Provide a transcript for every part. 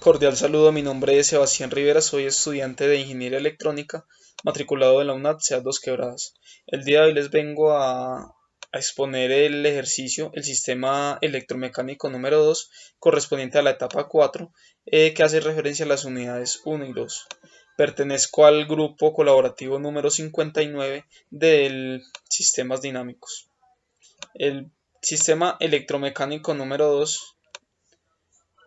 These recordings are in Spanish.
Cordial saludo, mi nombre es Sebastián Rivera, soy estudiante de Ingeniería Electrónica, matriculado en la UNAD, Ciudad Dos Quebradas. El día de hoy les vengo a exponer el ejercicio, el sistema electromecánico número 2, correspondiente a la etapa 4, que hace referencia a las unidades 1 y 2. Pertenezco al grupo colaborativo número 59 del Sistemas Dinámicos. El sistema electromecánico número 2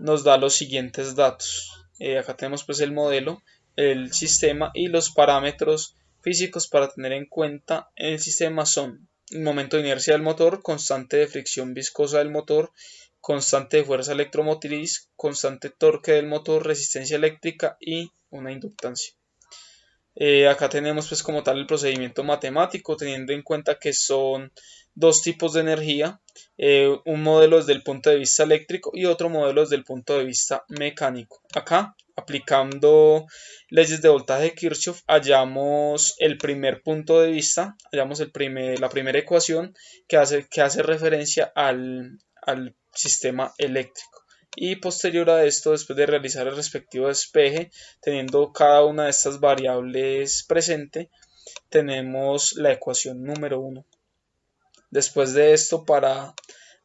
nos da los siguientes datos. Acá tenemos pues el modelo, el sistema y los parámetros físicos para tener en cuenta en el sistema son el momento de inercia del motor, constante de fricción viscosa del motor, constante de fuerza electromotriz, constante torque del motor, resistencia eléctrica y una inductancia. Acá tenemos pues como tal el procedimiento matemático, teniendo en cuenta que son dos tipos de energía, un modelo desde el punto de vista eléctrico y otro modelo desde el punto de vista mecánico. Acá, aplicando leyes de voltaje de Kirchhoff, hallamos el primer punto de vista, hallamos la primera ecuación que hace referencia al sistema eléctrico. Y posterior a esto, después de realizar el respectivo despeje, teniendo cada una de estas variables presente, tenemos la ecuación número 1. Después de esto, para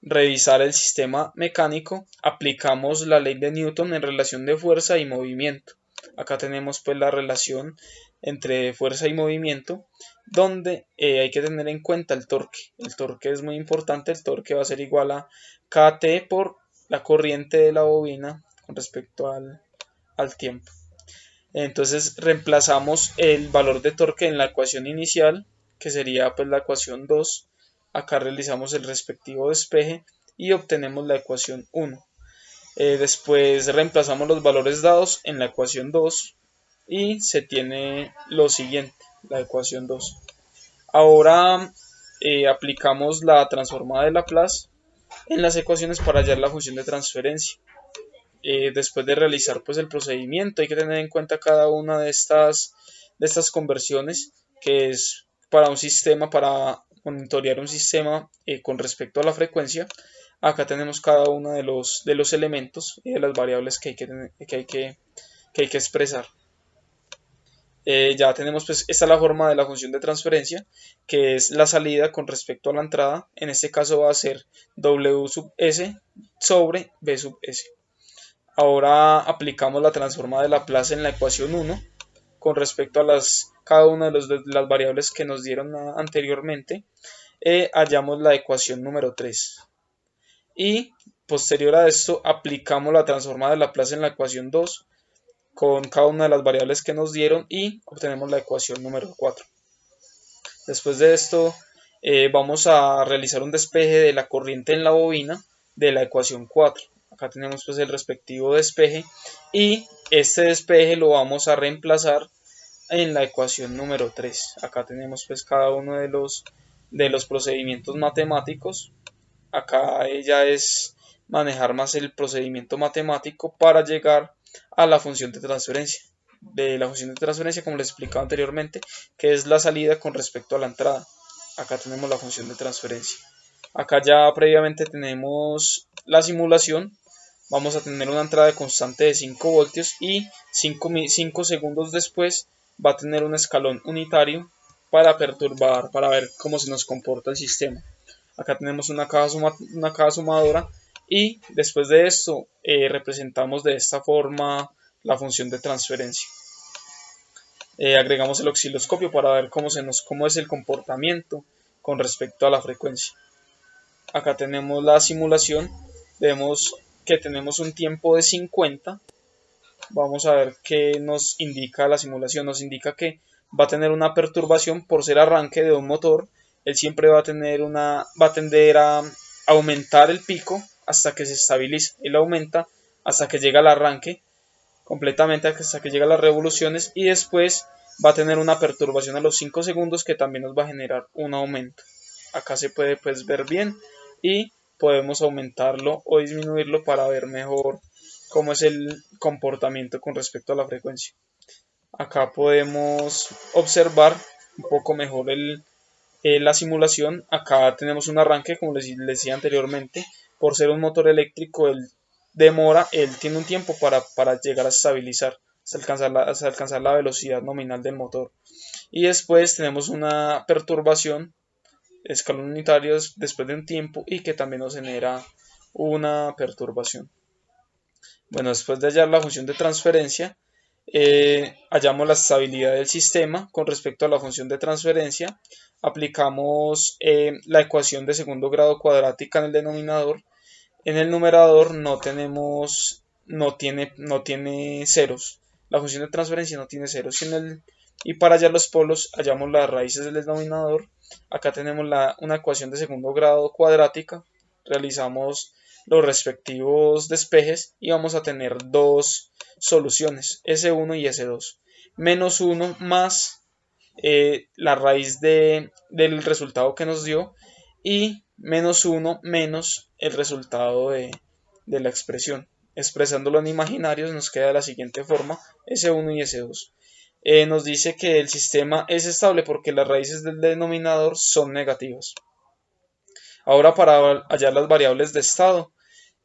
revisar el sistema mecánico, aplicamos la ley de Newton en relación de fuerza y movimiento. Acá tenemos pues la relación entre fuerza y movimiento, donde hay que tener en cuenta el torque. El torque es muy importante, el torque va a ser igual a kT por la corriente de la bobina con respecto al tiempo. Entonces reemplazamos el valor de torque en la ecuación inicial, que sería pues la ecuación 2. Acá realizamos el respectivo despeje y obtenemos la ecuación 1. Después reemplazamos los valores dados en la ecuación 2 y se tiene lo siguiente, la ecuación 2. Ahora aplicamos la transformada de Laplace en las ecuaciones para hallar la función de transferencia. Después de realizar pues el procedimiento hay que tener en cuenta cada una de estas conversiones, que es para un sistema, para monitorear un sistema con respecto a la frecuencia. Acá tenemos cada uno de los elementos y de las variables que hay que expresar. Ya tenemos pues esta es la forma de la función de transferencia, que es la salida con respecto a la entrada. En este caso va a ser W sub S sobre B sub S. Ahora aplicamos la transformada de Laplace en la ecuación 1 con respecto a cada una de las variables que nos dieron anteriormente. Hallamos la ecuación número 3. Y posterior a esto aplicamos la transformada de Laplace en la ecuación 2 con cada una de las variables que nos dieron y obtenemos la ecuación número 4. Después de esto vamos a realizar un despeje de la corriente en la bobina de la ecuación 4. Acá tenemos pues el respectivo despeje y este despeje lo vamos a reemplazar en la ecuación número 3. Acá tenemos pues cada uno de los procedimientos matemáticos. Acá ya es manejar más el procedimiento matemático para llegar a la función de transferencia. De la función de transferencia, como les explicaba anteriormente, que es la salida con respecto a la entrada. Acá tenemos la función de transferencia. Acá ya previamente tenemos la simulación. Vamos a tener una entrada de constante de 5 voltios y 5 segundos después va a tener un escalón unitario para perturbar, para ver cómo se nos comporta el sistema. Acá tenemos una caja sumadora y después de esto representamos de esta forma la función de transferencia. Agregamos el osciloscopio para ver cómo es el comportamiento con respecto a la frecuencia. Acá tenemos la simulación, vemos que tenemos un tiempo de 50. Vamos a ver qué nos indica la simulación. Nos indica que va a tener una perturbación por ser arranque de un motor. Él siempre va a tender a aumentar el pico hasta que se estabiliza. Él aumenta hasta que llega al arranque completamente, hasta que llega a las revoluciones, y después va a tener una perturbación a los 5 segundos que también nos va a generar un aumento. Acá se puede pues ver bien y podemos aumentarlo o disminuirlo para ver mejor cómo es el comportamiento con respecto a la frecuencia. Acá podemos observar un poco mejor la simulación. Acá tenemos un arranque, como les decía anteriormente, por ser un motor eléctrico, él demora, él tiene un tiempo para llegar a estabilizar, hasta alcanzar la velocidad nominal del motor. Y después tenemos una perturbación, escalón unitario después de un tiempo, y que también nos genera una perturbación. Bueno, después de hallar la función de transferencia, hallamos la estabilidad del sistema con respecto a la función de transferencia, aplicamos la ecuación de segundo grado cuadrática en el denominador. En el numerador no tiene ceros, la función de transferencia no tiene ceros, y para hallar los polos hallamos las raíces del denominador. Acá tenemos una ecuación de segundo grado cuadrática, realizamos los respectivos despejes y vamos a tener dos soluciones, S1 y S2. Menos 1 más la raíz del resultado que nos dio, y menos 1 menos el resultado de la expresión. Expresándolo en imaginarios nos queda de la siguiente forma, S1 y S2. Nos dice que el sistema es estable porque las raíces del denominador son negativas. Ahora, para hallar las variables de estado,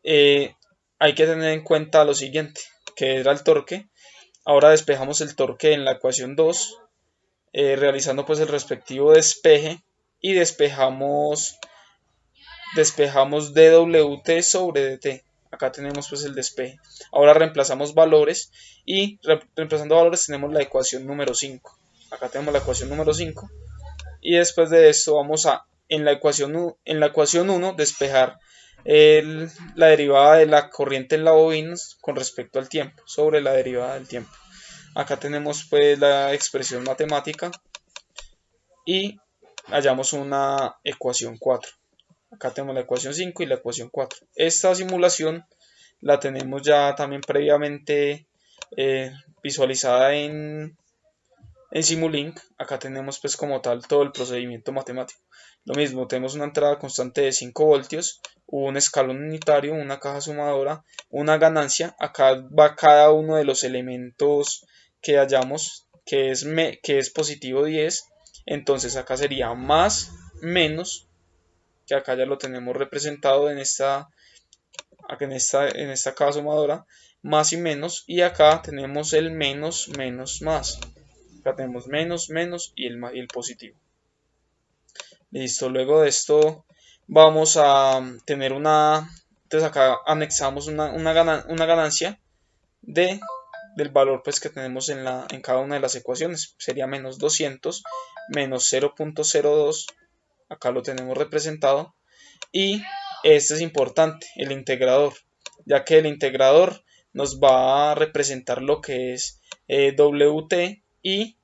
hay que tener en cuenta lo siguiente, que era el torque. Ahora despejamos el torque en la ecuación 2, realizando pues el respectivo despeje, y despejamos dWt sobre dt. Acá tenemos pues el despeje. Ahora reemplazamos valores, y reemplazando valores tenemos la ecuación número 5. Acá tenemos la ecuación número 5, y después de esto vamos a en la ecuación 1 despejar la derivada de la corriente en la bobina con respecto al tiempo sobre la derivada del tiempo. Acá tenemos pues la expresión matemática y hallamos una ecuación 4. Acá tenemos la ecuación 5 y la ecuación 4. Esta simulación la tenemos ya también previamente visualizada en Simulink. Acá tenemos pues como tal todo el procedimiento matemático. Lo mismo, tenemos una entrada constante de 5 voltios, un escalón unitario, una caja sumadora, una ganancia. Acá va cada uno de los elementos que hallamos, que es positivo 10. Entonces acá sería más, menos, que acá ya lo tenemos representado en esta caja sumadora, más y menos, y acá tenemos el menos, menos, más. Acá tenemos menos, menos y el positivo. Listo, luego de esto vamos a tener entonces acá anexamos una ganancia del valor pues que tenemos en cada una de las ecuaciones. Sería menos 200, menos 0.02, acá lo tenemos representado. Y este es importante, el integrador, ya que el integrador nos va a representar lo que es Wt y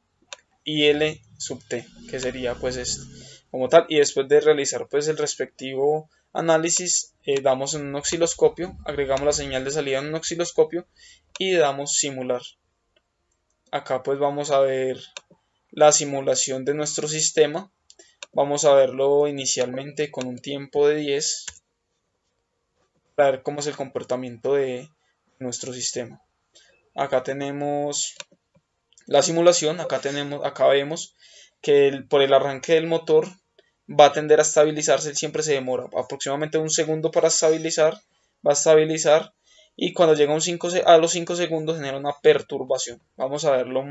L sub t, que sería pues esto como tal. Y después de realizar pues el respectivo análisis, damos en un osciloscopio, agregamos la señal de salida en un osciloscopio y damos simular. Acá pues vamos a ver la simulación de nuestro sistema. Vamos a verlo inicialmente con un tiempo de 10 para ver cómo es el comportamiento de nuestro sistema. Acá tenemos la simulación. Acá vemos que por el arranque del motor va a tender a estabilizarse. Él siempre se demora aproximadamente un segundo para estabilizar. Va a estabilizar, y cuando llega a los 5 segundos genera una perturbación. Vamos a verlo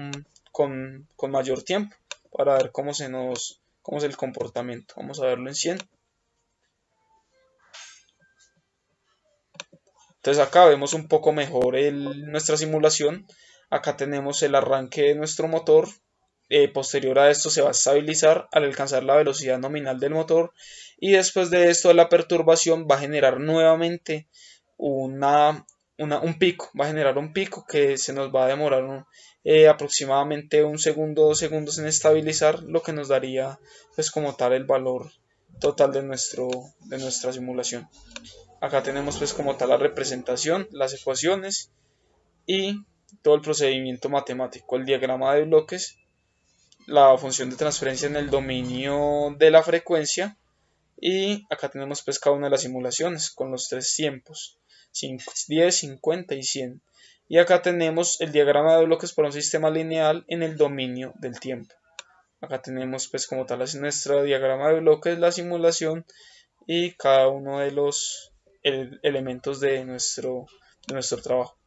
con mayor tiempo para ver cómo es el comportamiento. Vamos a verlo en 100. Entonces acá vemos un poco mejor nuestra simulación. Acá tenemos el arranque de nuestro motor. Posterior a esto se va a estabilizar al alcanzar la velocidad nominal del motor, y después de esto la perturbación va a generar nuevamente un pico. Va a generar un pico que se nos va a demorar aproximadamente un segundo, 2 segundos en estabilizar, lo que nos daría pues como tal el valor total de nuestra simulación. Acá tenemos pues como tal la representación, las ecuaciones y todo el procedimiento matemático, el diagrama de bloques, la función de transferencia en el dominio de la frecuencia, y acá tenemos pues cada una de las simulaciones con los 3 tiempos, 10, 50 y 100. Y acá tenemos el diagrama de bloques para un sistema lineal en el dominio del tiempo. Acá tenemos pues como tal nuestro diagrama de bloques, la simulación y cada uno de los elementos de de nuestro trabajo.